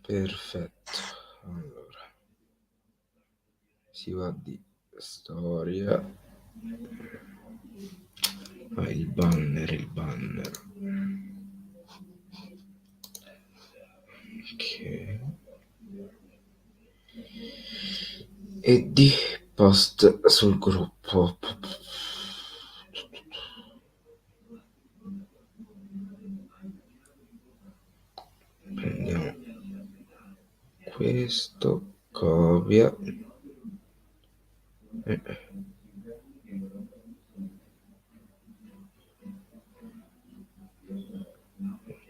Perfetto. Allora, si va di storia. Il banner. Ok. E di post sul gruppo. Prendiamo questo, copia.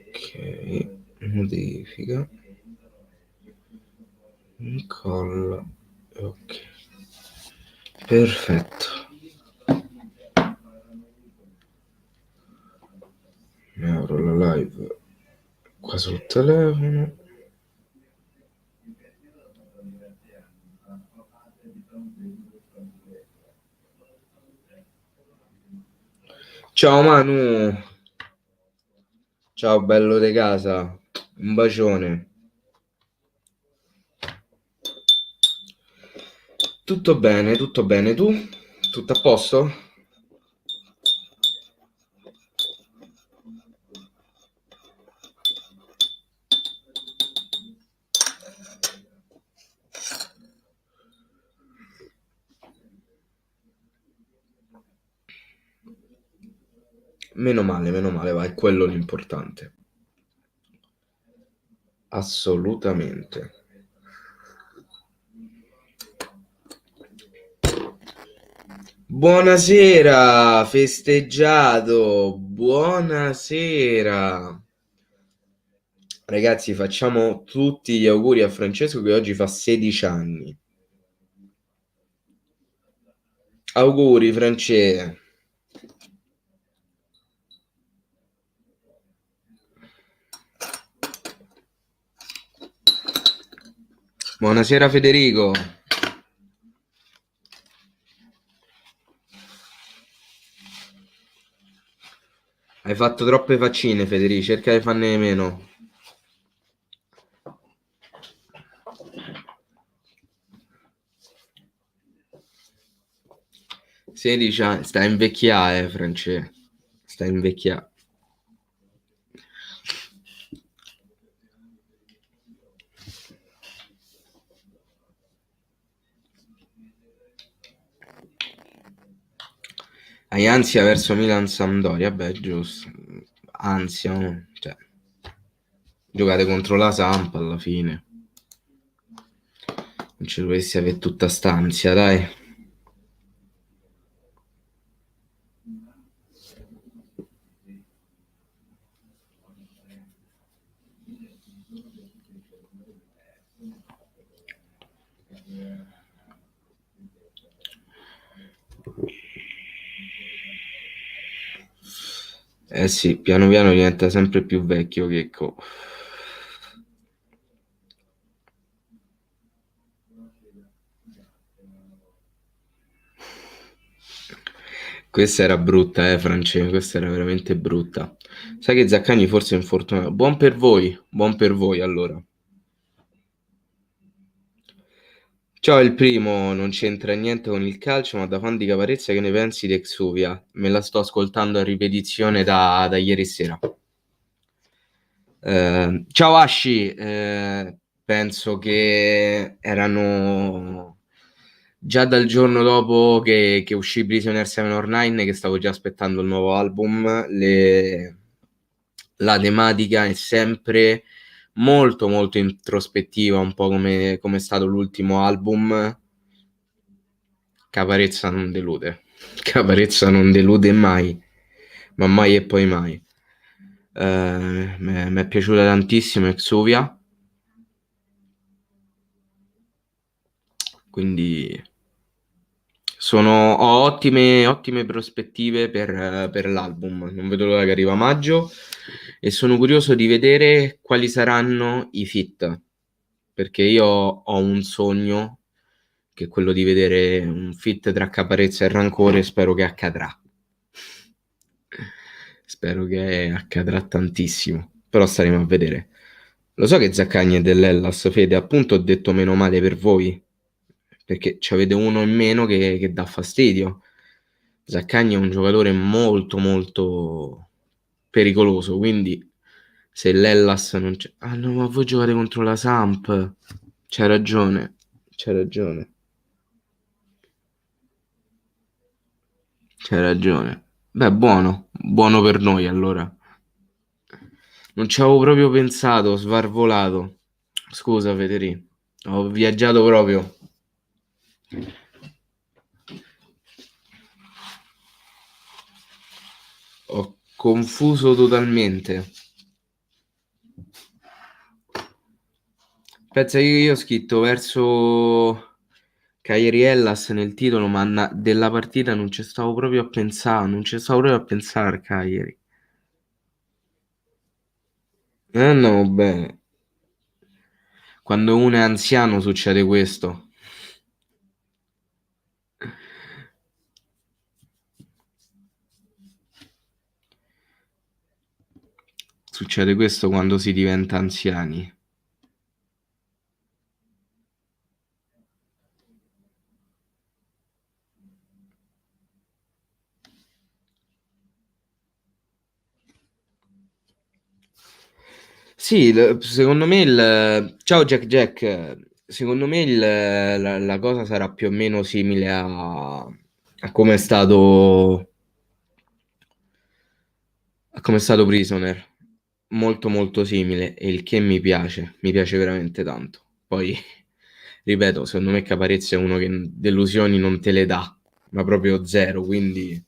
Ok, modifica, incolla, ok, perfetto. Mi apro la live qua sul telefono. Ciao Manu, ciao bello di casa, un bacione. Tutto bene, tu? Tutto a posto? Meno male, vai, quello è l'importante. Assolutamente. Buonasera, festeggiato, buonasera. Ragazzi, facciamo tutti gli auguri a Francesco che oggi fa 16 anni. Auguri, France. Buonasera Federico. Hai fatto troppe faccine, Federico, cerca di farne meno. Sedici anni, sta a invecchiare, France. Sta a invecchiare. Hai ansia verso Milan-Sampdoria? Beh, giusto. Ansia, no? Cioè, giocate contro la Samp alla fine. Non ci dovresti avere tutta st'ansia, dai. Eh sì, piano piano diventa sempre più vecchio Checco. Questa era brutta, France, questa era veramente brutta. Sai che Zaccagni forse è infortunato. Buon per voi allora. Ciao il primo, non c'entra niente con il calcio, ma da fan di Caparezza che ne pensi di Exuvia? Me la sto ascoltando a ripetizione da ieri sera. Ciao Asci, penso che erano già dal giorno dopo che uscì Prisoner 709 che stavo già aspettando il nuovo album. La tematica è sempre molto molto introspettiva, un po' come è stato l'ultimo album. Caparezza non delude. Caparezza non delude mai, ma mai e poi mai. Mi è piaciuta tantissimo Exuvia, quindi ho ottime prospettive per l'album. Non vedo l'ora che arriva maggio e sono curioso di vedere quali saranno i feat, perché io ho un sogno che è quello di vedere un feat tra Caparezza e Rancore e spero che accadrà. Spero che accadrà tantissimo, però staremo a vedere. Lo so che Zaccagni è dell'Hellas, Fede, appunto ho detto meno male per voi, perché c'avete uno in meno che dà fastidio. Zaccagni è un giocatore molto molto pericoloso, quindi se l'Hellas non c'è... Ah no, ma voi giocate contro la Samp. C'hai ragione, c'hai ragione, c'hai ragione. Beh, buono, buono per noi allora. Non ci avevo proprio pensato, ho svarvolato. Scusa, Federico, ho viaggiato proprio. Ho confuso totalmente. Pensa che io ho scritto verso Cagliari Hellas nel titolo, ma della partita non ci stavo proprio a pensare, non ci stavo proprio a pensare, Cagliari. No, bene. Quando uno è anziano succede questo. Succede questo quando si diventa anziani. Sì, secondo me il... Ciao Jack Jack, secondo me la cosa sarà più o meno simile a come è stato Prisoner. Molto molto simile, e il che mi piace veramente tanto. Poi, ripeto, secondo me Caparezza è uno che delusioni non te le dà, ma proprio zero, quindi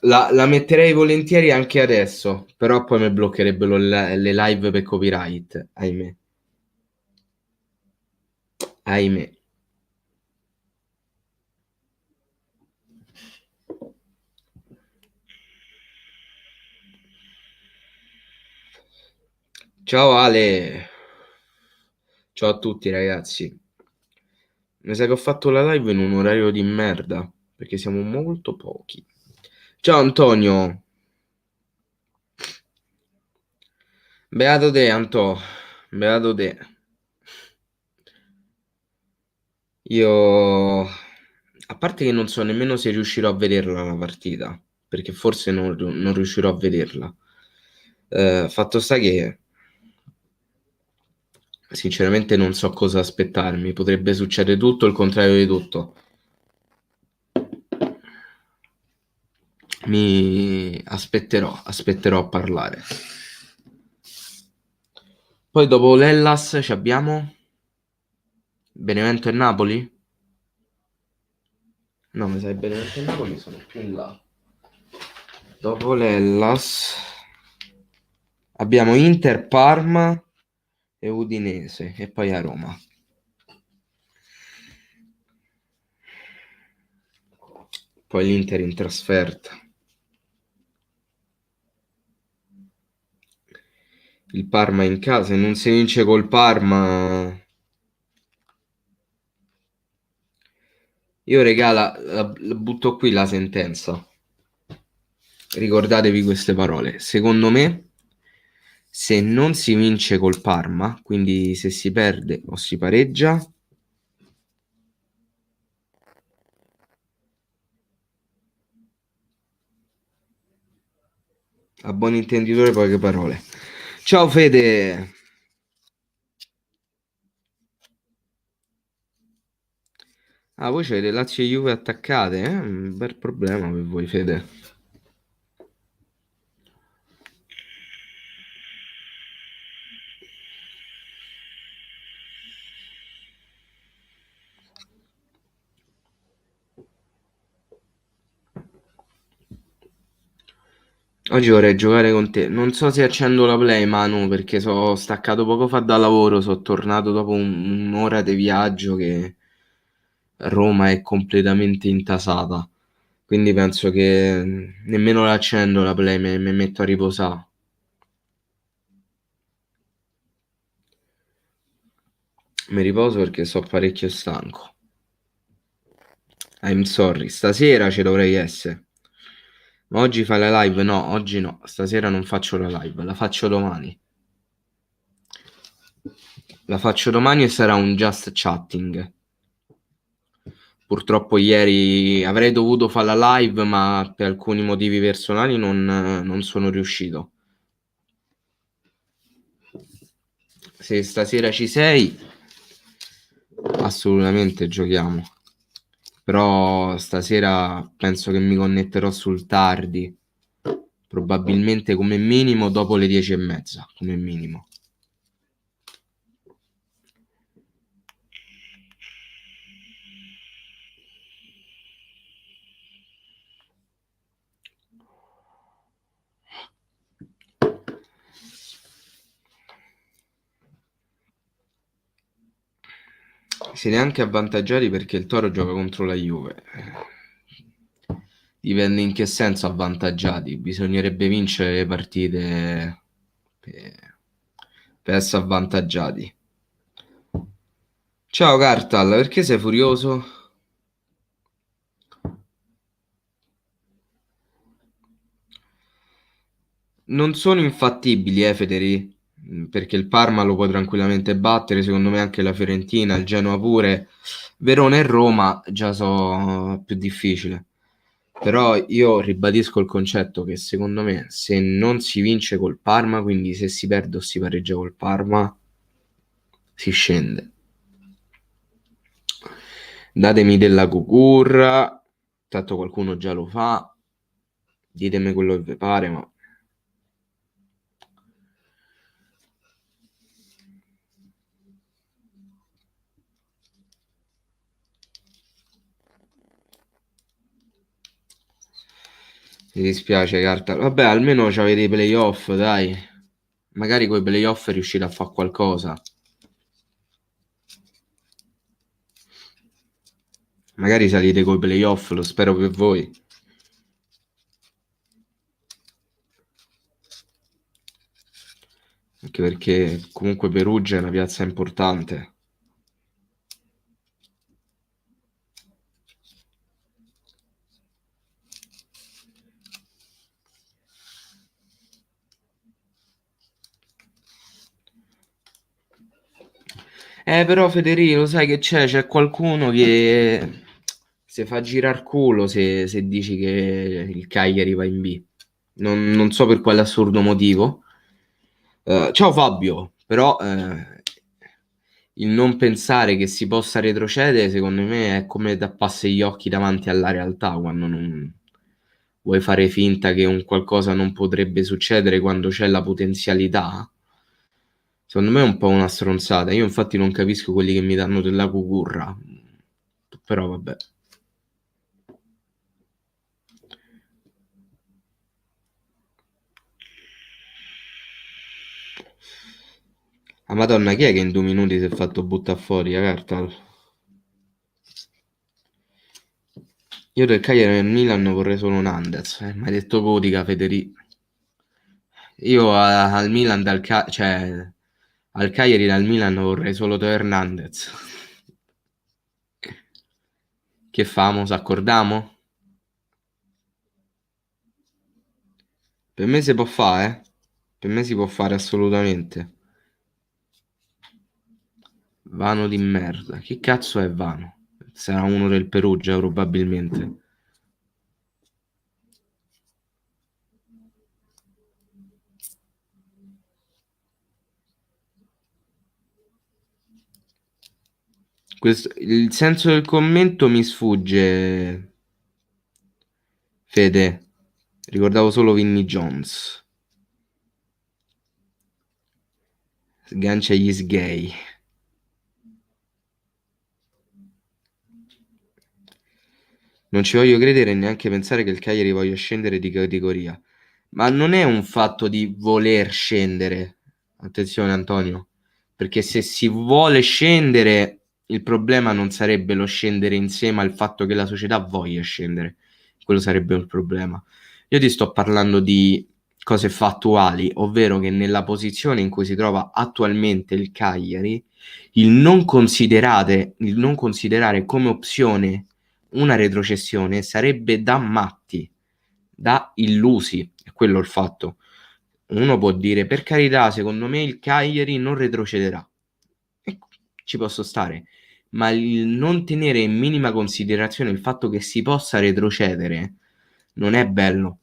la metterei volentieri anche adesso, però poi mi bloccherebbero le live per copyright, ahimè. Ahimè. Ciao Ale, ciao a tutti ragazzi. Mi sa che ho fatto la live in un orario di merda, perché siamo molto pochi. Ciao Antonio, beato te Anto, beato te. Io, a parte che non so nemmeno se riuscirò a vederla la partita, perché forse non riuscirò a vederla. Fatto sta che sinceramente non so cosa aspettarmi, potrebbe succedere tutto il contrario di tutto. Mi aspetterò a parlare. Poi dopo l'Hellas ci abbiamo Benevento e Napoli? No, mi sa che Benevento e Napoli sono più in là. Dopo l'Hellas abbiamo Inter, Parma e Udinese e poi a Roma. Poi l'Inter in trasferta. Il Parma in casa, se non si vince col Parma... Io regala, la butto qui la sentenza. Ricordatevi queste parole. Secondo me, se non si vince col Parma, quindi se si perde o si pareggia, a buon intenditore poche parole. Ciao Fede. Ah, voi c'avete Lazio e Juve attaccate, eh? Un bel problema per voi, Fede. Oggi vorrei giocare con te. Non so se accendo la play, Manu, perché sono staccato poco fa da lavoro, sono tornato dopo un'ora di viaggio che Roma è completamente intasata. Quindi penso che nemmeno la accendo la play, mi metto a riposare. Mi riposo perché sono parecchio stanco. I'm sorry, stasera ci dovrei essere. Ma oggi fai la live? No, oggi no. Stasera non faccio la live, la faccio domani. La faccio domani e sarà un just chatting. Purtroppo ieri avrei dovuto fare la live, ma per alcuni motivi personali non sono riuscito. Se stasera ci sei, assolutamente giochiamo. Però stasera penso che mi connetterò sul tardi. Probabilmente come minimo dopo le 10:30, come minimo. Siete anche avvantaggiati perché il Toro gioca contro la Juve. Dipende in che senso avvantaggiati. Bisognerebbe vincere le partite per essere avvantaggiati. Ciao Cartal, perché sei furioso? Non sono infattibili, Federi, perché il Parma lo puoi tranquillamente battere, secondo me anche la Fiorentina, il Genoa pure. Verona e Roma già so più difficile. Però io ribadisco il concetto che secondo me se non si vince col Parma, quindi se si perde o si pareggia col Parma, si scende. Datemi della cucurra, tanto qualcuno già lo fa, ditemi quello che vi pare, ma mi dispiace carta. Vabbè, almeno c'avete i playoff, dai. Magari coi playoff riuscite a fare qualcosa. Magari salite coi playoff, lo spero per voi. Anche perché comunque Perugia è una piazza importante. Però Federico, sai che c'è qualcuno che si fa girar culo se dici che il Cagliari va in B. Non so per quale assurdo motivo. Ciao Fabio, però il non pensare che si possa retrocedere, secondo me, è come tapparsi gli occhi davanti alla realtà quando non vuoi fare finta che un qualcosa non potrebbe succedere quando c'è la potenzialità. Secondo me è un po' una stronzata. Io infatti non capisco quelli che mi danno della cucurra. Però vabbè. Ah, Madonna, chi è che in 2 minuti si è fatto buttare fuori la carta? Io del Cagliari nel Milan vorrei solo un Andez. Mi hai detto Codica, Federico. Io al Milan cioè al Cagliari dal Milan vorrei solo Teo Hernandez. Che famo? S'accordamo? Per me si può fare, eh? Per me si può fare assolutamente. Vano di merda. Chi cazzo è Vano? Sarà uno del Perugia, probabilmente. Il senso del commento mi sfugge, Fede. Ricordavo solo Vinnie Jones. Sgancia gli sgay. Non ci voglio credere e neanche pensare che il Cagliari voglia scendere di categoria. Ma non è un fatto di voler scendere. Attenzione Antonio, perché se si vuole scendere, il problema non sarebbe lo scendere insieme al fatto che la società voglia scendere. Quello sarebbe un problema. Io ti sto parlando di cose fattuali, ovvero che nella posizione in cui si trova attualmente il Cagliari, il non considerare come opzione una retrocessione sarebbe da matti, da illusi, è quello il fatto. Uno può dire, per carità, secondo me il Cagliari non retrocederà. ci posso stare, ma il non tenere in minima considerazione il fatto che si possa retrocedere non è bello,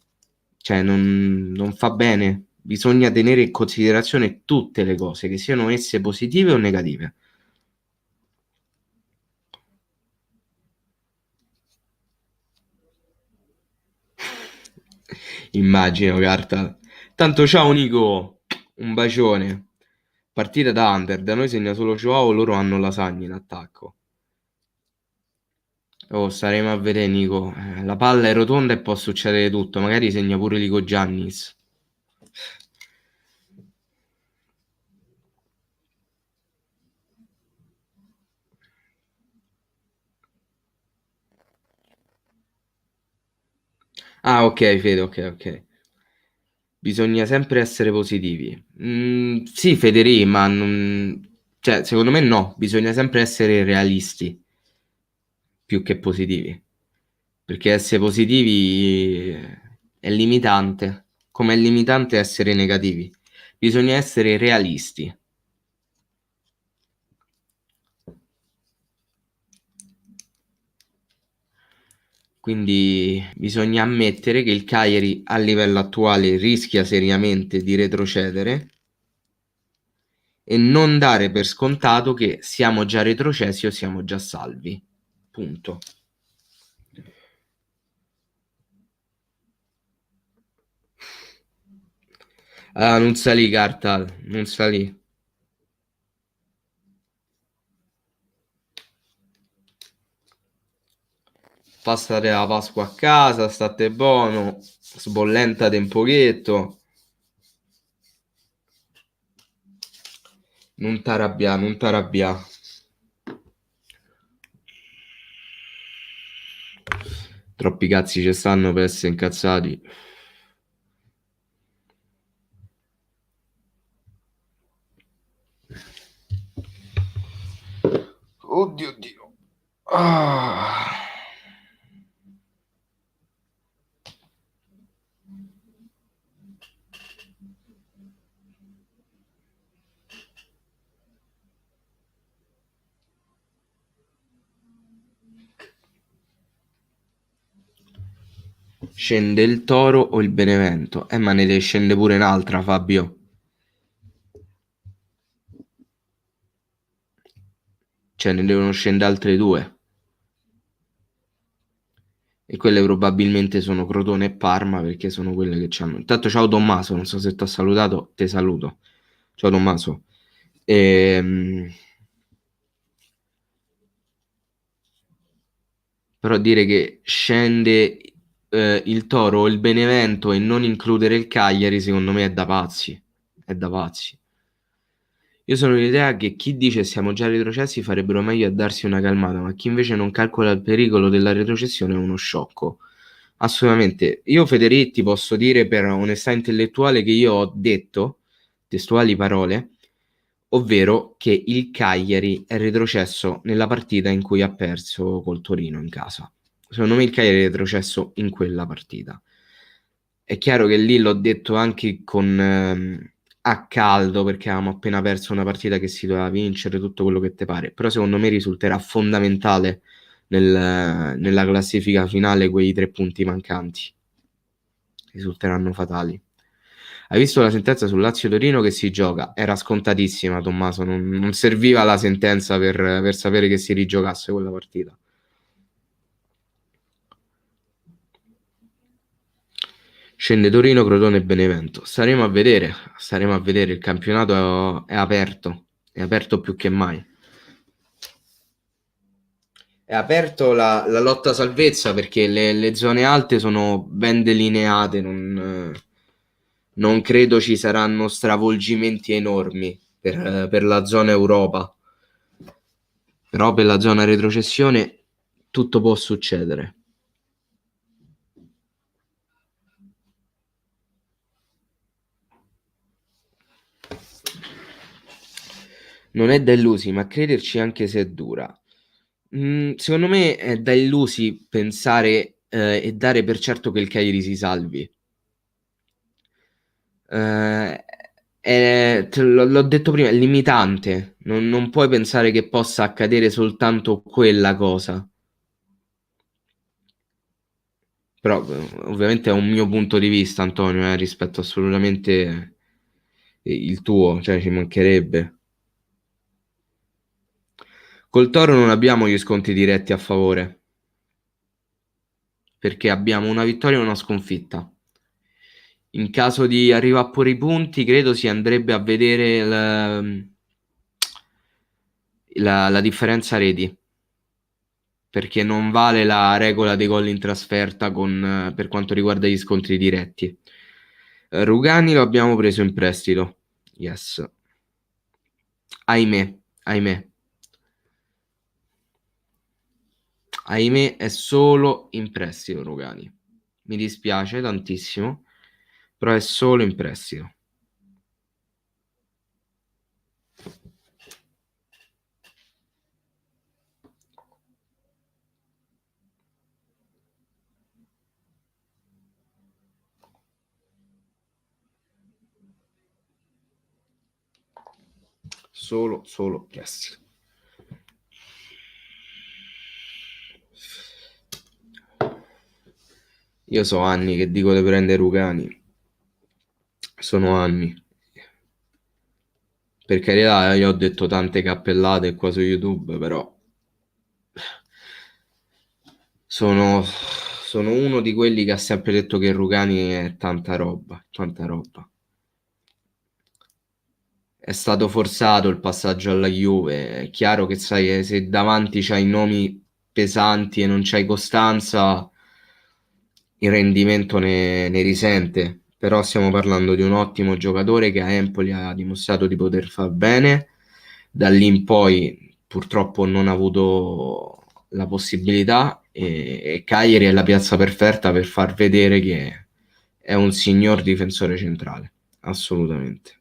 cioè non fa bene. Bisogna tenere in considerazione tutte le cose, che siano esse positive o negative. Immagino, carta. Tanto ciao Nico, un bacione. Partita da under, da noi segna solo Joao, loro hanno Lasagna in attacco. Oh, staremo a vedere Nico. La palla è rotonda e può succedere tutto, magari segna pure Lico Giannis. Ah, ok, Fede, ok, ok. Bisogna sempre essere positivi. Sì, Federici, ma cioè, secondo me no, bisogna sempre essere realisti più che positivi. Perché essere positivi è limitante, come è limitante essere negativi. Bisogna essere realisti. Quindi bisogna ammettere che il Cagliari a livello attuale rischia seriamente di retrocedere e non dare per scontato che siamo già retrocessi o siamo già salvi. Punto. Ah, non salì, carta, non salì. Passate la Pasqua a casa, state buono, sbollentate un pochetto. Non t'arrabbia, non t'arrabbia. Troppi cazzi ci stanno per essere incazzati. Oddio Dio. Ah. Scende il Toro o il Benevento? Ma ne deve scendere pure un'altra, Fabio. Cioè, ne devono scendere altre due. E quelle probabilmente sono Crotone e Parma, perché sono quelle che c'hanno. Intanto, ciao Tommaso, non so se ti ho salutato, te saluto. Ciao Tommaso. Però dire che scende il Toro o il Benevento e non includere il Cagliari, secondo me è da pazzi. È da pazzi. Io sono dell'idea che chi dice siamo già retrocessi farebbero meglio a darsi una calmata, ma chi invece non calcola il pericolo della retrocessione è uno sciocco. Assolutamente. Io, Federetti, posso dire per onestà intellettuale che io ho detto testuali parole, ovvero che il Cagliari è retrocesso nella partita in cui ha perso col Torino in casa. Secondo me il Cagliari è retrocesso in quella partita. È chiaro che lì l'ho detto anche con a caldo, perché avevamo appena perso una partita che si doveva vincere, tutto quello che te pare, però secondo me risulterà fondamentale nella classifica finale quei 3 punti mancanti. Risulteranno fatali. Hai visto la sentenza sul Lazio-Torino che si gioca? Era scontatissima, Tommaso, non serviva la sentenza per sapere che si rigiocasse quella partita. Scende Torino, Crotone e Benevento. Staremo a vedere, il campionato è aperto più che mai. È aperto la lotta salvezza perché le zone alte sono ben delineate, non credo ci saranno stravolgimenti enormi per la zona Europa, però per la zona retrocessione tutto può succedere. Non è da illusi, ma crederci anche se è dura. Secondo me è da illusi pensare e dare per certo che il Cagliari si salvi. Eh, l'ho detto prima, è limitante. Non puoi pensare che possa accadere soltanto quella cosa. Però ovviamente è un mio punto di vista, Antonio, rispetto assolutamente il tuo, cioè ci mancherebbe. Col Toro non abbiamo gli sconti diretti a favore, perché abbiamo una vittoria e una sconfitta. In caso di arrivare pure i punti, credo si andrebbe a vedere la differenza reti, perché non vale la regola dei gol in trasferta per quanto riguarda gli scontri diretti. Rugani lo abbiamo preso in prestito, yes. Ahimè, ahimè, ahimè è solo in prestito Rugani. Mi dispiace tantissimo, però è solo in prestito. Solo prestito. Io so anni che dico di prendere Rugani. Sono anni. Per carità, io ho detto tante cappellate qua su YouTube, però sono uno di quelli che ha sempre detto che Rugani è tanta roba, tanta roba. È stato forzato il passaggio alla Juve. È chiaro che sai, se davanti c'hai nomi pesanti e non c'hai costanza, il rendimento ne risente. Però stiamo parlando di un ottimo giocatore che a Empoli ha dimostrato di poter far bene. Da lì in poi purtroppo non ha avuto la possibilità e Cagliari è la piazza perfetta per far vedere che è un signor difensore centrale, assolutamente.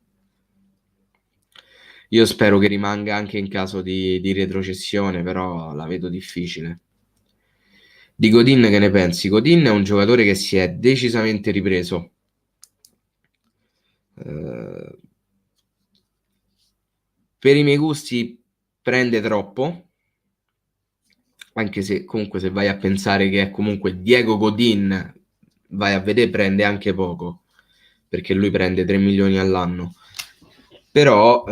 Io spero che rimanga anche in caso di retrocessione, però la vedo difficile. Di Godin che ne pensi? Godin è un giocatore che si è decisamente ripreso. Eh, per i miei gusti prende troppo, anche se comunque se vai a pensare che è comunque Diego Godin, vai a vedere prende anche poco, perché lui prende 3 milioni all'anno. Però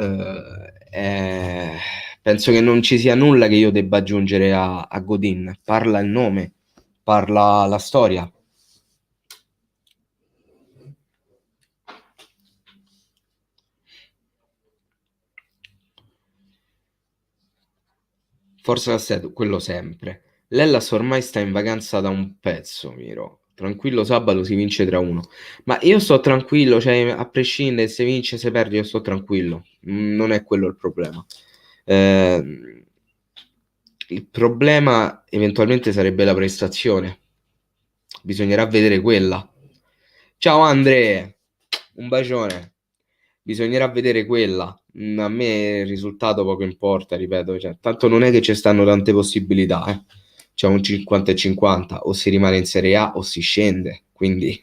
penso che non ci sia nulla che io debba aggiungere a Godin. Parla il nome, parla la storia. Forza Cassetto, quello sempre. L'Hellas ormai sta in vacanza da un pezzo, Miro. Tranquillo, sabato si vince 3-1. Ma io sto tranquillo, cioè a prescindere se vince, se perde, io sto tranquillo. Non è quello il problema. Eh, il problema eventualmente sarebbe la prestazione. Bisognerà vedere quella. Ciao Andre, un bacione. Bisognerà vedere quella. A me il risultato poco importa, ripeto, cioè, tanto non è che ci stanno tante possibilità, eh. C'è un 50 e 50, o si rimane in Serie A o si scende, quindi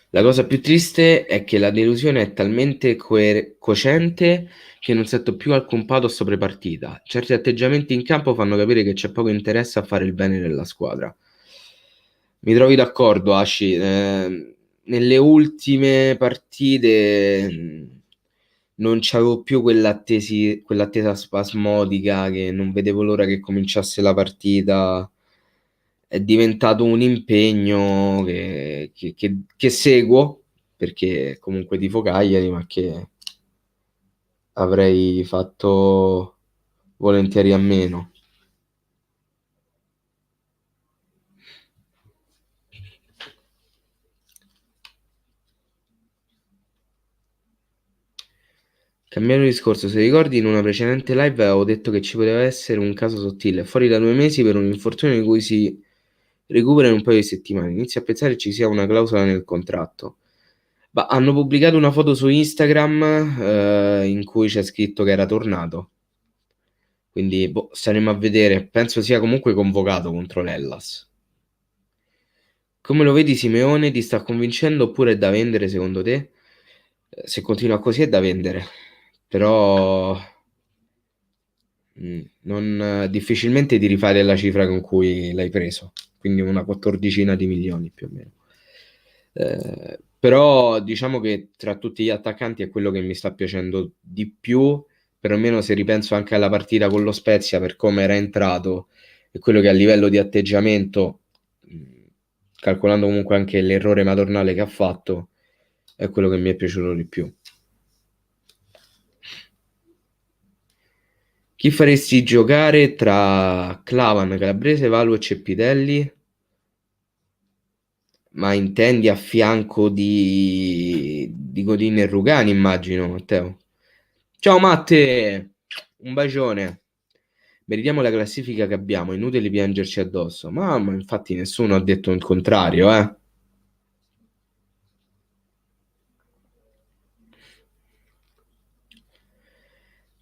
la cosa più triste è che la delusione è talmente cocente che non sento più alcun pathos pre-partita. Certi atteggiamenti in campo fanno capire che c'è poco interesse a fare il bene nella squadra. Mi trovi d'accordo, Asci. Nelle ultime partite non c'avevo più quell'attesa spasmodica che non vedevo l'ora che cominciasse la partita. È diventato un impegno che seguo, perché comunque tifo Cagliari, ma che avrei fatto volentieri a meno. Cambiando discorso, se ricordi in una precedente live avevo detto che ci poteva essere un caso sottile, fuori da 2 mesi per un infortunio di cui si recupera in un paio di settimane. Inizio a pensare che ci sia una clausola nel contratto. Ma hanno pubblicato una foto su Instagram in cui c'è scritto che era tornato. Quindi staremo a vedere. Penso sia comunque convocato contro l'Hellas. Come lo vedi Simeone? Ti sta convincendo oppure è da vendere secondo te? Se continua così è da vendere. Però difficilmente ti rifai della cifra con cui l'hai preso. Quindi una quattordicina di milioni più o meno. Però diciamo che tra tutti gli attaccanti è quello che mi sta piacendo di più, perlomeno se ripenso anche alla partita con lo Spezia per come era entrato e quello che a livello di atteggiamento, calcolando comunque anche l'errore madornale che ha fatto, è quello che mi è piaciuto di più. Chi faresti giocare tra Clavan, Calabrese, Valu e Ceppitelli? Ma intendi a fianco di Godin e Rugani, immagino, Matteo. Ciao Matte, un bacione. Meritiamo la classifica che abbiamo, inutile piangerci addosso. Ma infatti nessuno ha detto il contrario, eh.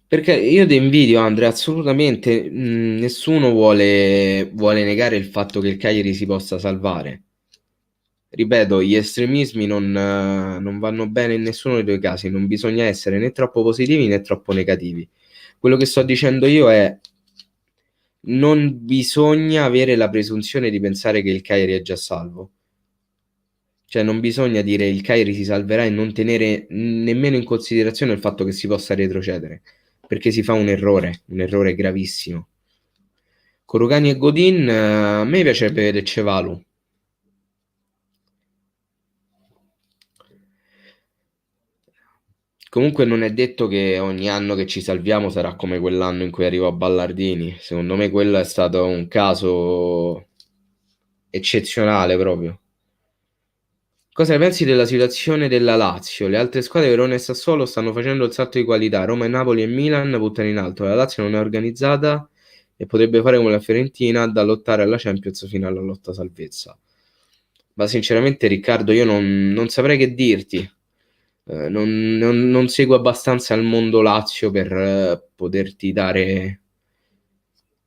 Perché io ti invidio, Andrea, assolutamente. Nessuno vuole negare il fatto che il Cagliari si possa salvare. Ripeto, gli estremismi non vanno bene in nessuno dei due casi, non bisogna essere né troppo positivi né troppo negativi. Quello che sto dicendo io è non bisogna avere la presunzione di pensare che il Cagliari è già salvo. Cioè non bisogna dire il Cagliari si salverà e non tenere nemmeno in considerazione il fatto che si possa retrocedere, perché si fa un errore gravissimo. Con Rugani e Godin, a me piacerebbe vedere Cevalu. Comunque non è detto che ogni anno che ci salviamo sarà come quell'anno in cui arrivò Ballardini. Secondo me quello è stato un caso eccezionale proprio. Cosa ne pensi della situazione della Lazio? Le altre squadre, Verona e Sassuolo, stanno facendo il salto di qualità. Roma, Napoli e Milan buttano in alto. La Lazio non è organizzata e potrebbe fare come la Fiorentina da lottare alla Champions fino alla lotta salvezza. Ma sinceramente, Riccardo, io non saprei che dirti. Non seguo abbastanza il mondo Lazio per poterti dare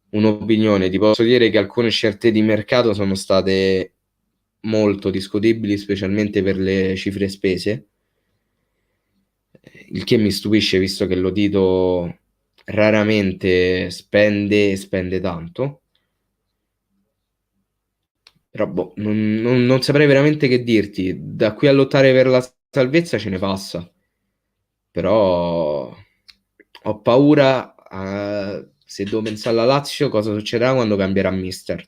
un'opinione. Ti posso dire che alcune scelte di mercato sono state molto discutibili, specialmente per le cifre spese, il che mi stupisce visto che Lotito raramente spende e spende tanto. Però boh, non saprei veramente che dirti. Da qui a lottare per la salvezza ce ne passa. Però ho paura, se devo pensare alla Lazio, cosa succederà quando cambierà mister.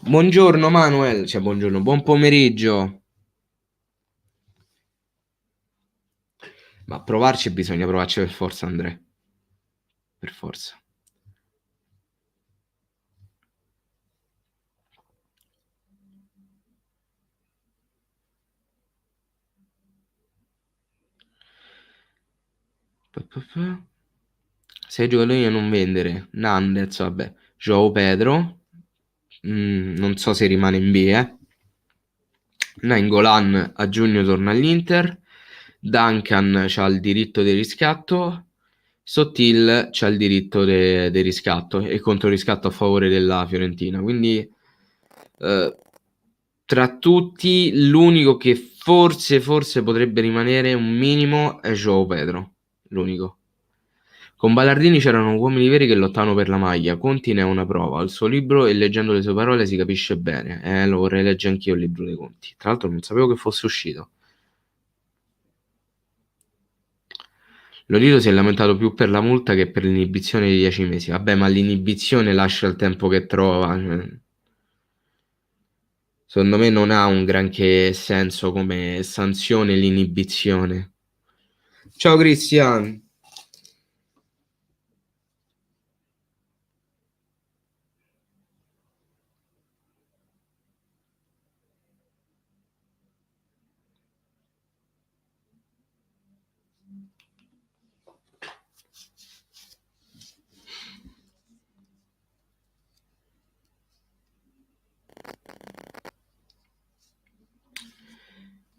Buongiorno Manuel, cioè buongiorno, buon pomeriggio. Ma provarci bisogna provarci per forza, Andrea. Per forza. Sei giocatori da non vendere. Nandez, vabbè. Joao Pedro. Non so se rimane in B, eh. Nainggolan a giugno torna all'Inter. Duncan c'ha il diritto di riscatto. Sottil c'ha il diritto di riscatto e controriscatto a favore della Fiorentina. Quindi tra tutti l'unico che forse potrebbe rimanere un minimo è Joao Pedro. L'unico. Con Ballardini c'erano uomini veri che lottavano per la maglia. Conti ne è una prova. Il suo libro e leggendo le sue parole si capisce bene. Lo vorrei leggere anch'io il libro dei Conti. Tra l'altro non sapevo che fosse uscito. Lotito si è lamentato più per la multa che per l'inibizione di 10 mesi. Vabbè, ma l'inibizione lascia il tempo che trova. Secondo me non ha un granché senso come sanzione l'inibizione. Ciao Cristian.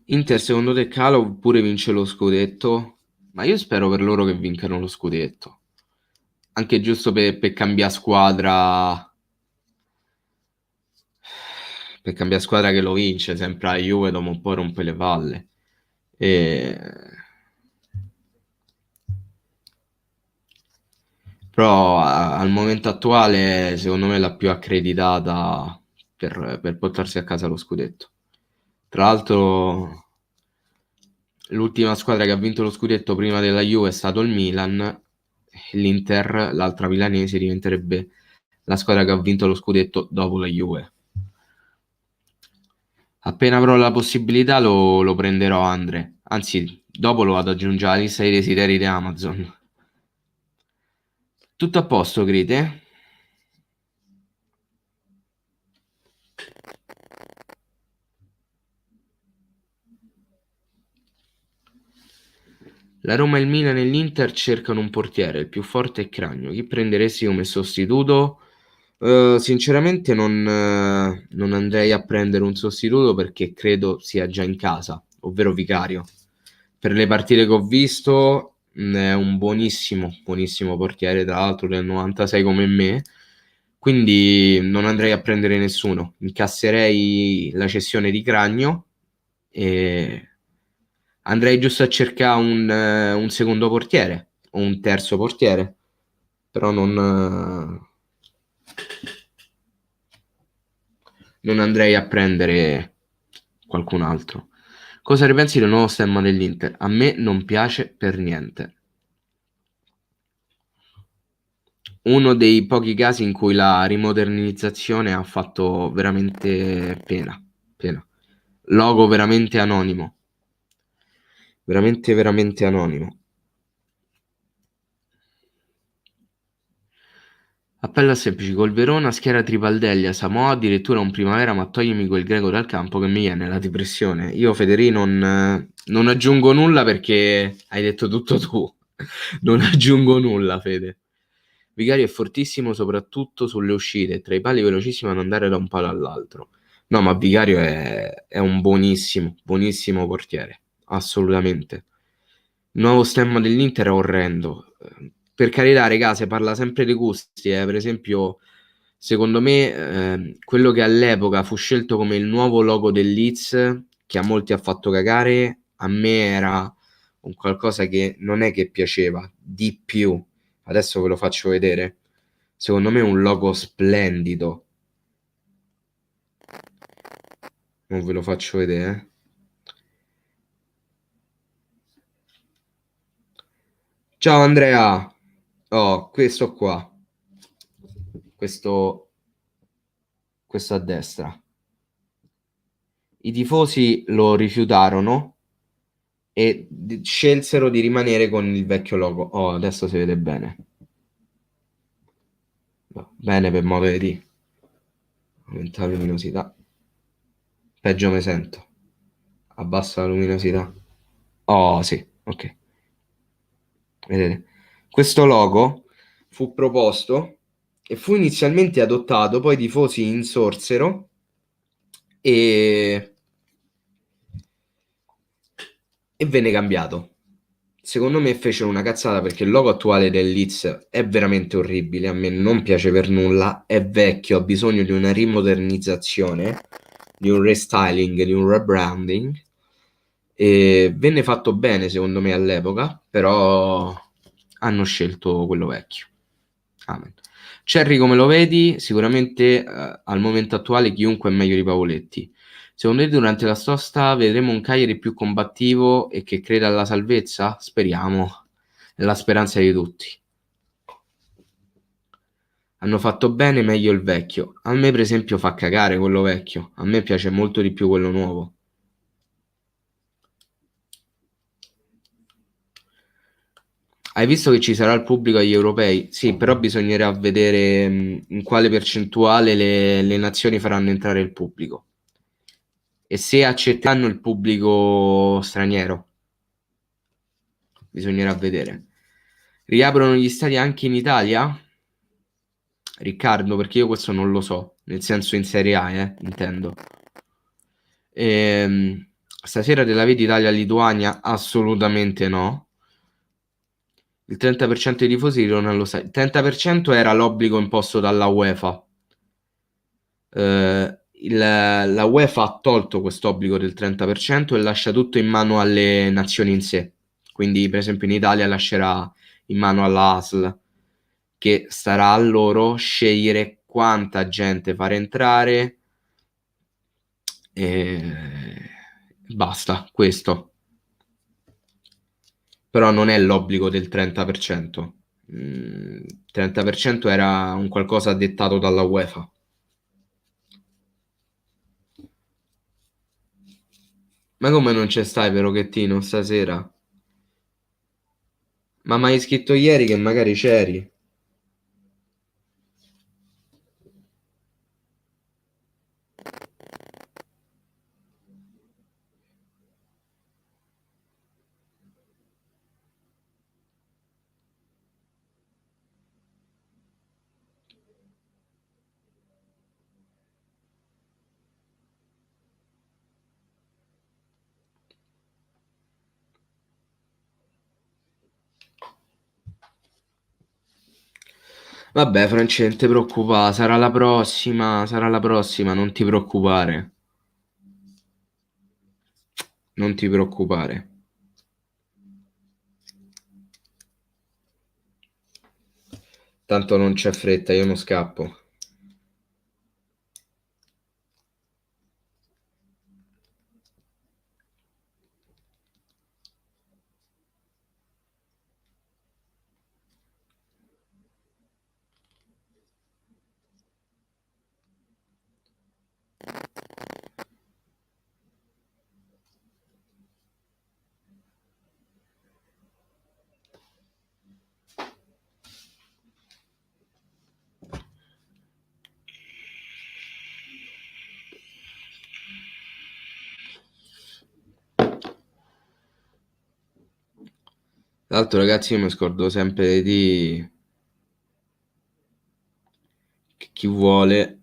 Inter secondo te cala oppure vince lo scudetto? Ma io spero per loro che vincano lo scudetto. Anche giusto per cambiare squadra. Per cambiare squadra che lo vince, sempre la Juve dopo un po' rompe le palle. E... Però al momento attuale, secondo me, è la più accreditata per portarsi a casa lo scudetto. Tra l'altro, l'ultima squadra che ha vinto lo scudetto prima della Juve è stato il Milan. L'Inter, l'altra milanese, diventerebbe la squadra che ha vinto lo scudetto dopo la Juve. Appena avrò la possibilità lo prenderò, Andre. Anzi, dopo lo vado ad aggiungere alla lista dei desideri di Amazon. Tutto a posto, Crete? La Roma, il Milan e l'Inter cercano un portiere, il più forte è Cragno. Chi prenderesti come sostituto? Sinceramente non andrei a prendere un sostituto perché credo sia già in casa, ovvero Vicario. Per le partite che ho visto è un buonissimo portiere, tra l'altro del 96 come me, quindi non andrei a prendere nessuno. Incasserei la cessione di Cragno e andrei giusto a cercare un secondo portiere o un terzo portiere, però non andrei a prendere qualcun altro. Cosa ne pensi del nuovo stemma dell'Inter? A me non piace per niente. Uno dei pochi casi in cui la rimodernizzazione ha fatto veramente pena. Logo veramente anonimo. Veramente anonimo. Appello a semplici col Verona, schiera Tripaldelli a Samoa, addirittura un Primavera, ma toglimi quel greco dal campo che mi viene la depressione. Io, Federì, non aggiungo nulla perché hai detto tutto tu. Non aggiungo nulla, Fede. Vicario è fortissimo soprattutto sulle uscite, tra i pali velocissimo ad andare da un palo all'altro. No, ma Vicario è un buonissimo portiere, assolutamente. Il nuovo stemma dell'Inter è orrendo. Per carità, regà, si parla sempre dei gusti. Per esempio, secondo me, quello che all'epoca fu scelto come il nuovo logo del Leeds, che a molti ha fatto cagare, a me era un qualcosa che non è che piaceva di più. Adesso ve lo faccio vedere. Secondo me è un logo splendido. Non ve lo faccio vedere. Ciao Andrea. Oh, questo qua. Questo a destra. I tifosi lo rifiutarono e scelsero di rimanere con il vecchio logo. Oh, adesso si vede bene. Bene per modo di dire. Aumenta la luminosità. Peggio mi sento. Abbassa la luminosità. Oh, sì, ok. Vedete? Questo logo fu proposto e fu inizialmente adottato, poi i tifosi insorsero e venne cambiato. Secondo me fecero una cazzata perché il logo attuale del Leeds è veramente orribile, a me non piace per nulla, è vecchio, ha bisogno di una rimodernizzazione, di un restyling, di un rebranding e venne fatto bene secondo me all'epoca, però hanno scelto quello vecchio. Amen. Cherry come lo vedi? Sicuramente al momento attuale chiunque è meglio di Pavoletti. Secondo te durante la sosta vedremo un Cagliari più combattivo e che creda alla salvezza? Speriamo, è la speranza di tutti. Hanno fatto bene meglio il vecchio. A me per esempio fa cagare quello vecchio, a me piace molto di più quello nuovo. Hai visto che ci sarà il pubblico agli europei? Sì, però bisognerà vedere in quale percentuale le nazioni faranno entrare il pubblico e se accetteranno il pubblico straniero. Bisognerà vedere. Riaprono gli stadi anche in Italia? Riccardo, perché io questo non lo so, nel senso in Serie A, intendo. Stasera te la vedi Italia-Lituania? Assolutamente no. Il 30% dei tifosi non lo sa. Il 30% era l'obbligo imposto dalla UEFA. La UEFA ha tolto questo obbligo del 30% e lascia tutto in mano alle nazioni in sé. Quindi, per esempio, in Italia lascerà in mano alla ASL, che starà a loro scegliere quanta gente far entrare e basta, questo. Però non è l'obbligo del 30%. 30% era un qualcosa dettato dalla UEFA. Ma come non c'è stai per Rochettino stasera? Ma mi hai scritto ieri che magari c'eri. Vabbè, Francesco, non ti preoccupare, sarà la prossima, non ti preoccupare. Non ti preoccupare. Tanto non c'è fretta, io non scappo. Tra l'altro, ragazzi, io mi scordo sempre di che chi vuole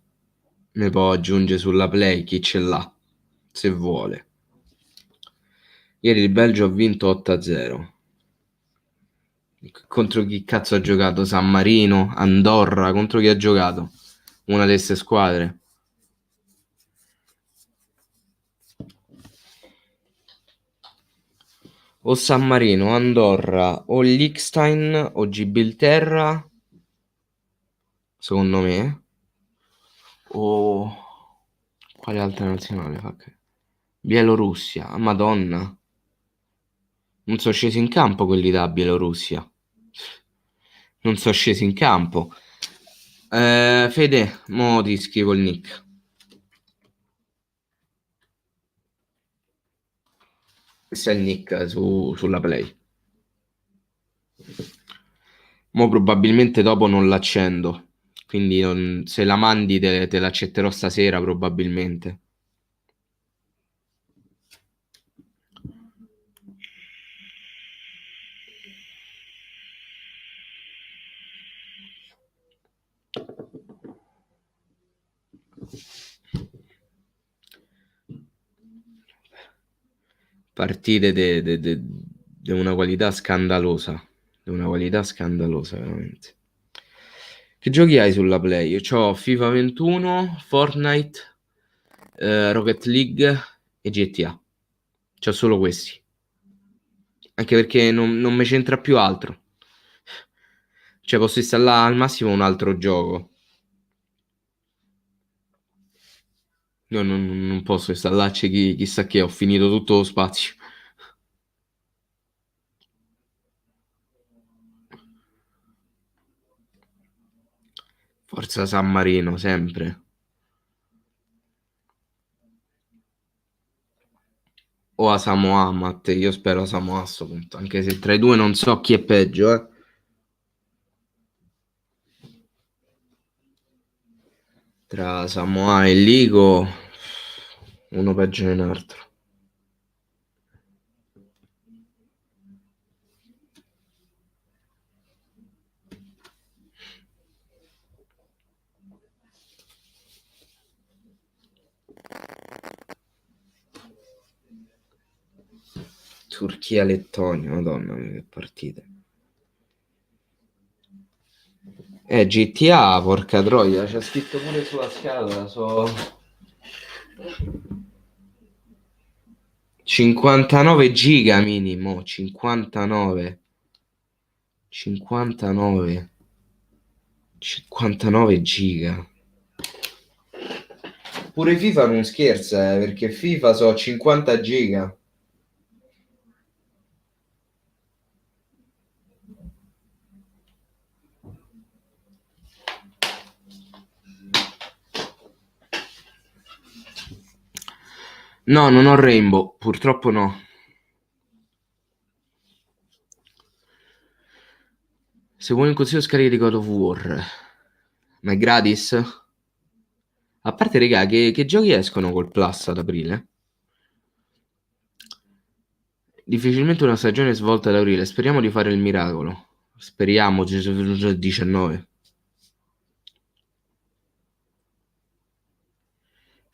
mi può aggiungere sulla play, chi ce l'ha, se vuole. Ieri il Belgio ha vinto 8-0. Contro chi cazzo ha giocato? San Marino, Andorra, contro chi ha giocato? Una di queste squadre. O San Marino, Andorra, o Liechtenstein, o Gibilterra, secondo me. O quale altra nazionale fa? Bielorussia, ah, Madonna. Non sono scesi in campo quelli da Bielorussia. Non sono scesi in campo. Fede, mo ti scrivo il nick. Questo è il nick sulla Play. Mo probabilmente dopo non l'accendo. Quindi se la mandi te l'accetterò stasera probabilmente. Partite di una qualità scandalosa. Di una qualità scandalosa, veramente. Che giochi hai sulla Play? Io c'ho FIFA 21, Fortnite, Rocket League e GTA. C'ho solo questi. Anche perché non mi c'entra più altro. Cioè posso installare al massimo un altro gioco. Io non posso installarci chissà che, ho finito tutto lo spazio. Forza San Marino, sempre. O a Samoa, Matte, io spero a Samoa a sto punto. Anche se tra i due non so chi è peggio, eh. Tra Samoa e Ligo, uno peggio di un altro. Turchia-Lettonia, madonna mia, che partite. GTA, porca troia, c'è scritto pure sulla scatola, 59 giga minimo, 59. 59. 59 giga. Pure FIFA non scherza, perché FIFA so 50 giga. No, non ho Rainbow, purtroppo no. Se vuoi un consiglio scarica di God of War. Ma è gratis? A parte, regà, che giochi escono col Plus ad aprile? Difficilmente una stagione svolta ad aprile. Speriamo di fare il miracolo. Speriamo, 19.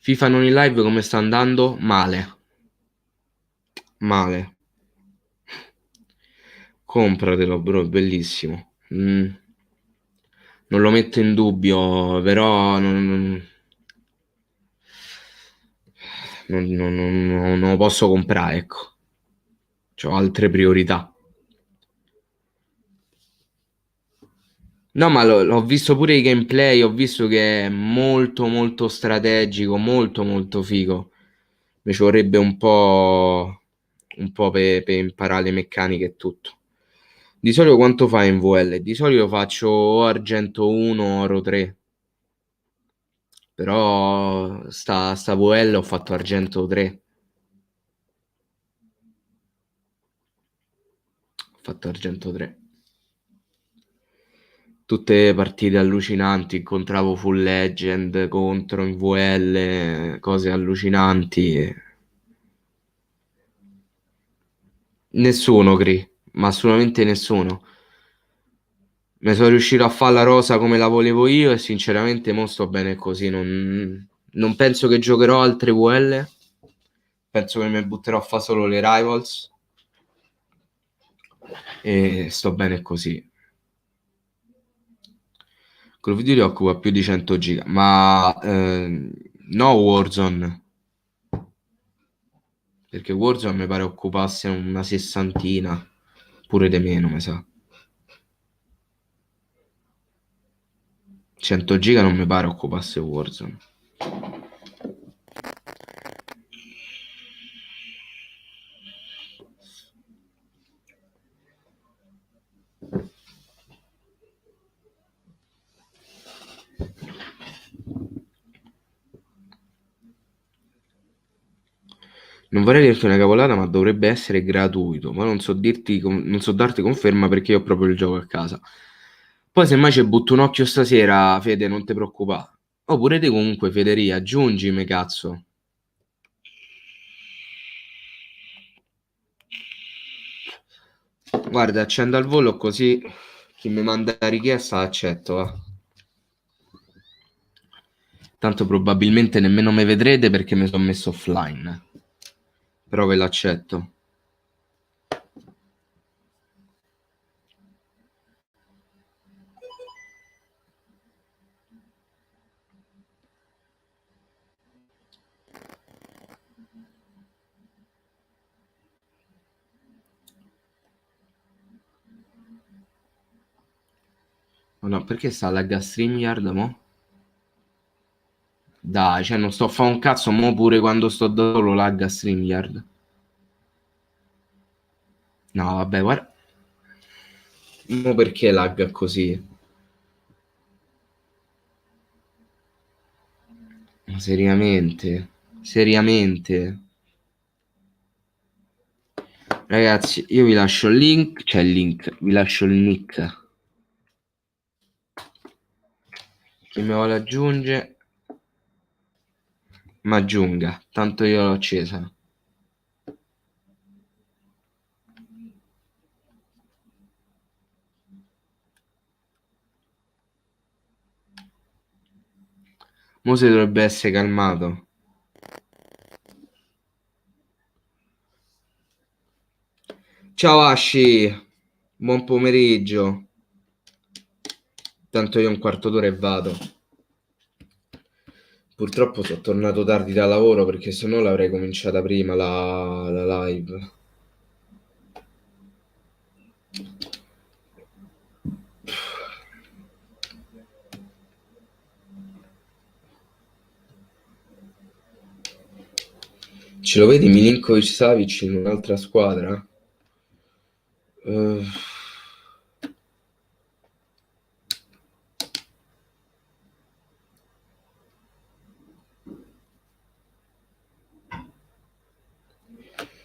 FIFA non in live come sta andando? Male. Male. Compratelo, bro, è bellissimo. Non lo metto in dubbio, però non lo posso comprare, ecco. C'ho altre priorità. No, ma l'ho visto pure i gameplay, ho visto che è molto molto strategico, molto molto figo. Mi ci vorrebbe un po' per imparare le meccaniche e tutto. Di solito quanto fai in VL? Di solito faccio o argento 1 o oro 3. Però sta VL ho fatto argento 3. Ho fatto argento 3. Tutte partite allucinanti, incontravo full legend contro in VL, cose allucinanti. Nessuno, ma assolutamente nessuno. Mi sono riuscito a fare la rosa come la volevo io e sinceramente mo sto bene così. Non penso che giocherò altre VL. Penso che mi butterò a fare solo le Rivals. E sto bene così. Call of Duty occupa più di 100 giga, ma no Warzone, perché Warzone mi pare occupasse una sessantina, pure di meno, mi sa. 100 giga non mi pare occupasse Warzone. Non vorrei dirti una cavolata, ma dovrebbe essere gratuito, ma non so darti conferma perché io ho proprio il gioco a casa. Poi semmai ci butto un occhio stasera, Fede, non ti preoccupare. Oppure te comunque, Federia, aggiungimi, cazzo. Guarda, accendo al volo così chi mi manda la richiesta accetto, va. Tanto probabilmente nemmeno me vedrete perché mi sono messo offline. Però ve l'accetto. Oh no, perché sta lag a StreamYard, mo? Dai, cioè non sto a fare un cazzo, mo pure quando sto da solo lag a StreamYard. No, vabbè, guarda. Mo perché lag così? Ma seriamente? Seriamente? Ragazzi, io vi lascio il link, cioè il link, vi lascio il nick. Chi mi vuole aggiungere, mi aggiunga, tanto io l'ho accesa. Mo si dovrebbe essere calmato. Ciao Asci, buon pomeriggio. Tanto io un quarto d'ora e vado. Purtroppo sono tornato tardi da lavoro perché sennò l'avrei cominciata prima la live. Ce lo vedi Milinkovic-Savic in un'altra squadra? Eh,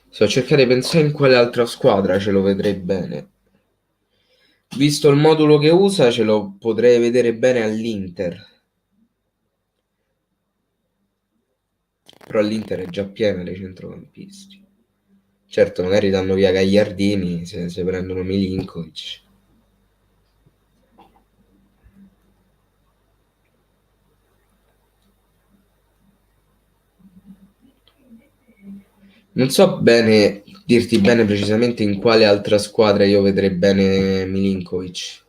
sto a cercare di pensare in quale altra squadra ce lo vedrei bene. Visto il modulo che usa, ce lo potrei vedere bene all'Inter. Però l'Inter è già piena dei centrocampisti. Certo, magari danno via Gagliardini se prendono Milinkovic. Non so bene dirti bene precisamente in quale altra squadra io vedrei bene Milinkovic,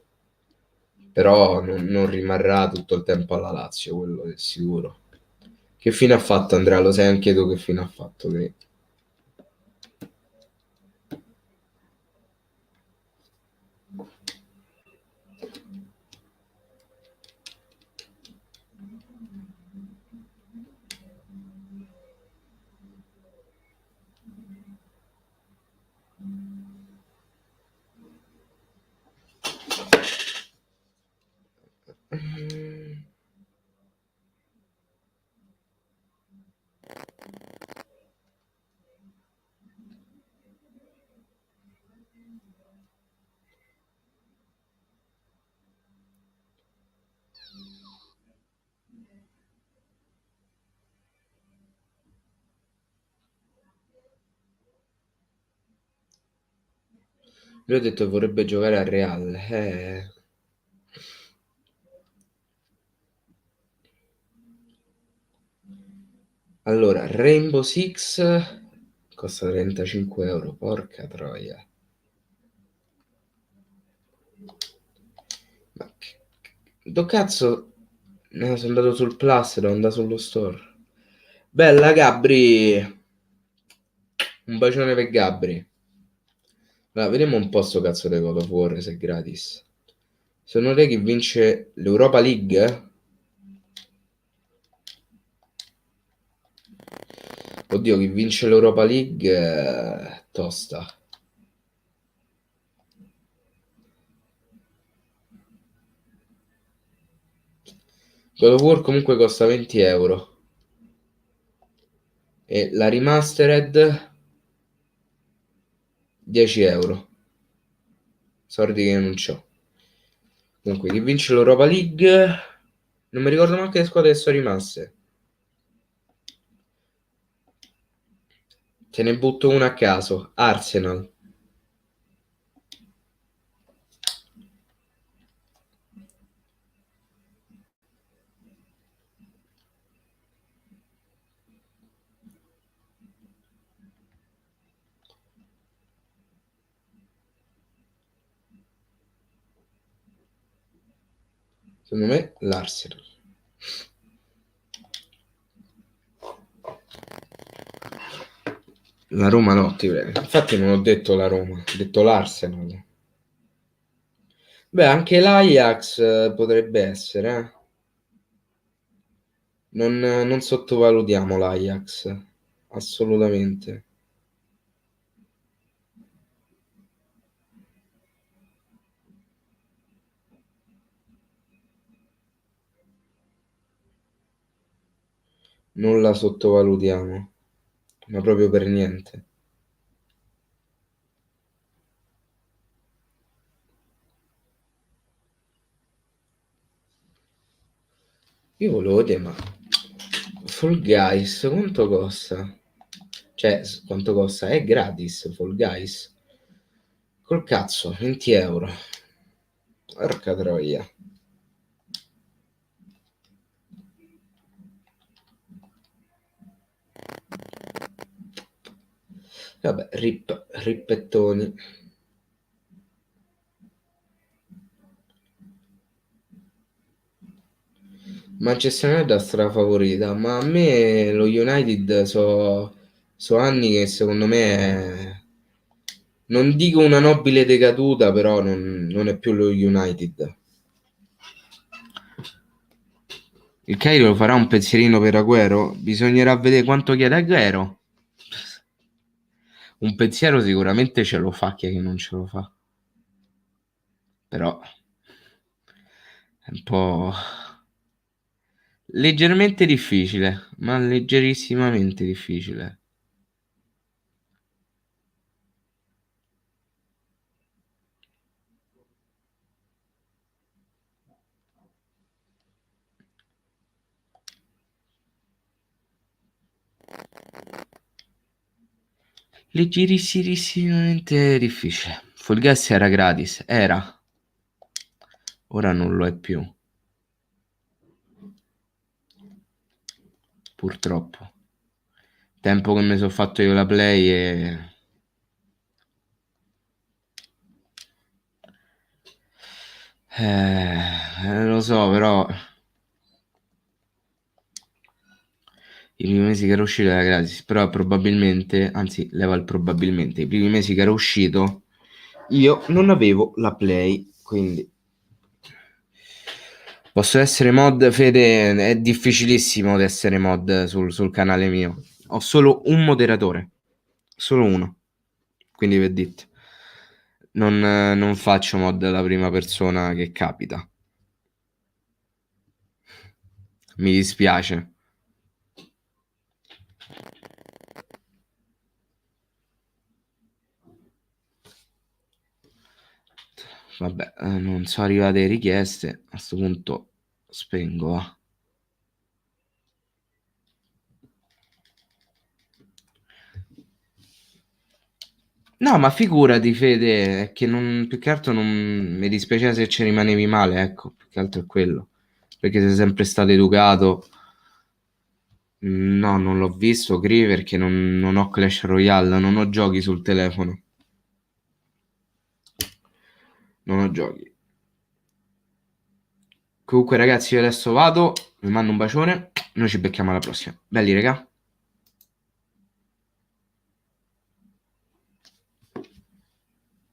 però non rimarrà tutto il tempo alla Lazio, quello è sicuro. Che fine ha fatto Andrea? Lo sai anche tu che fine ha fatto? Lui ha detto che vorrebbe giocare al Real. Allora, Rainbow Six costa 35 euro, porca troia. Ma do cazzo? No, sono andato sul Plus, devo andare sullo store. Bella Gabri! Un bacione per Gabri. Allora, vediamo un po' sto cazzo di God of War se è gratis. Secondo te chi vince l'Europa League? Oddio, chi vince l'Europa League tosta. God of War comunque costa 20 euro. E la remastered 10 euro. Sordi che non c'ho. Comunque, chi vince l'Europa League? Non mi ricordo neanche le squadre che sono rimaste. Te ne butto una a caso. Arsenal. Secondo me l'Arsenal. La Roma no, ti prego. Infatti non ho detto la Roma, ho detto l'Arsenal. Beh, anche l'Ajax potrebbe essere, eh. Non sottovalutiamo l'Ajax, assolutamente. Non la sottovalutiamo, ma proprio per niente. Io volevo dire, ma Fall Guys quanto costa? Cioè, quanto costa? È gratis Fall Guys? Col cazzo, 20 euro. Porca troia. Vabbè, Rippettoni. Manchester United è strafavorita, ma a me lo United so anni che secondo me non dico una nobile decaduta, però non è più lo United. Il Cairo farà un pensierino per Agüero? Bisognerà vedere quanto chiede Agüero. Un pensiero sicuramente ce lo fa, chi è che non ce lo fa? Però è un po' leggermente difficile, ma leggerissimamente difficile. Leggerissimamente difficile. Full gas era gratis, era. Ora non lo è più. Purtroppo. Tempo che mi sono fatto io la play e... lo so, però... I primi mesi che era uscito era gratis, però probabilmente, anzi, leva il probabilmente, i primi mesi che era uscito io non avevo la Play, quindi posso essere mod, Fede, è difficilissimo di essere mod sul canale mio. Ho solo un moderatore, solo uno, quindi per dite. Non faccio mod alla prima persona che capita. Mi dispiace. Vabbè, non sono arrivate richieste. A questo punto spengo. Va. No, ma figurati, Fede, è che più che altro non mi dispiaceva se ci rimanevi male, ecco, più che altro è quello. Perché sei sempre stato educato. No, non l'ho visto, Gri, perché non ho Clash Royale, non ho giochi sul telefono. Non ho giochi. Comunque, ragazzi, io adesso vado, vi mando un bacione, noi ci becchiamo alla prossima. Belli, raga.